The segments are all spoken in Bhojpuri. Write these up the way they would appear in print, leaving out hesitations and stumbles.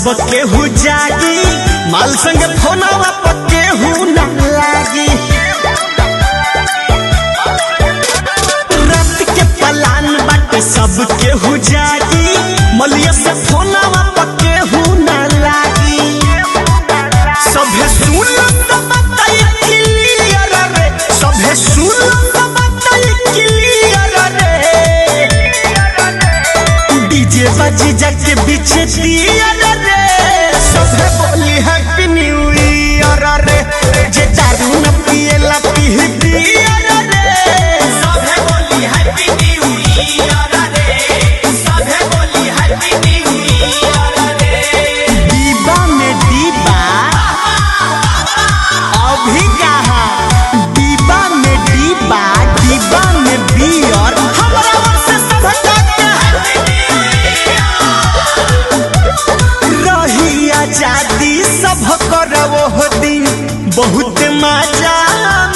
सब केहू जागी, माल संग फोनवा पर केहू न लागी। रात के पलान बाटे सब केहू जागी, मलिया से फोनवा पर केहू न लागी। सभे सुनत बताई क्लियर रे, सभे सुनत बताई क्लियर रे। डीजे बजी जाके पीछे दियर रे, सभे बोली हैप्पी न्यू ईयर रे। जे दारू न पिएला पीह बियर रे, सभे बोली हैप्पी न्यू ईयर रे, सभे बोली हैप्पी न्यू ईयर रे। डिब्बा में डिब्बा अभी कहा, डिब्बा में डिब्बा, डिब्बा में बियर, हमरा ओर से सभे रही आजादी सब करवो दिन, बहुत मजा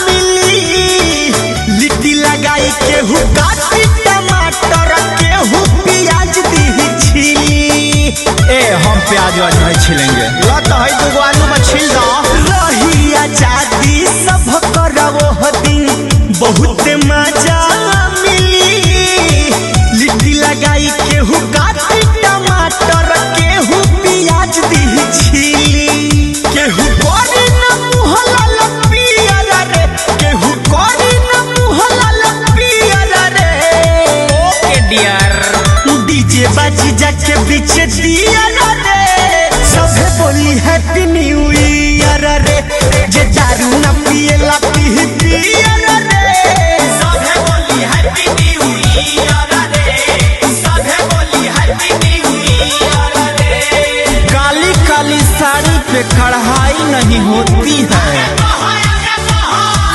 मिली। लिट्टी लगाई केहू काटी टमाटर, केहू प्याज दी छीली। ए हम प्याज वाज नहीं छिलेंगे, लत है दुगो आलू में छील दो। रही आजादी सब करवो दिन, बहुत मजा मिली। लिट्टी लगाई केहू काटी टमाटर, केहू प्याज दी छीली। केहू कोरी न मुहला लपियर रे, केहू कोरी न मुहला लपियर रे। ओके डियर। डीजे बाजी जाके पीछे दियर रे, सभे बोली हैप्पी न्यू ईयर रे। जे दारू न पिएला पीह बियर रे, सभे बोली हैप्पी न्यू ईयर रे, सभे बोली हैप्पी न्यू ईयर रे। काली काली साड़ी पे कढ़ाई नहीं होती है,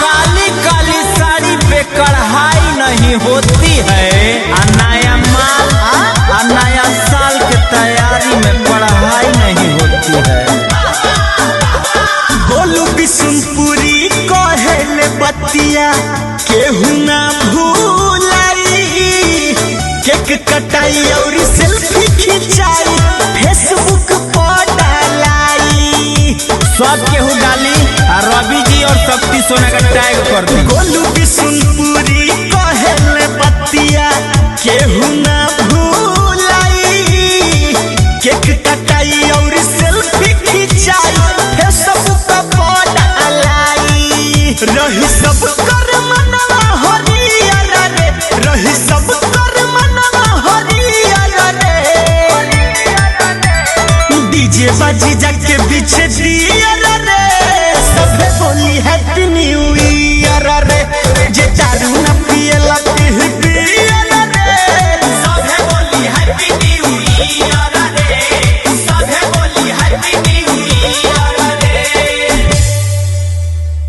काली काली साड़ी पे कढ़ाई नहीं होती है। नया माल नया साल के तैयारी में पढ़ाई नहीं होती है। गोलू बिशुनपुरी कहेले बतिया केहू ना भूलाई। केक कटाई और सेल्फी खिंचाई, फेसबुक पर डालाई। सब केहू डाली और रवि जी और शक्ति सोना का टैग कर दी। गोलू बिशुनपुरी कहेले बतिया केहू ना भूलाई। केक कटाई और सेल्फी खिंचाई, फेसबुक पर डालाई। रही सब कर मनवा हरियर रे, रही सब कर मनवा हरियर रे। डीजे बाजी जाके पीछे दिया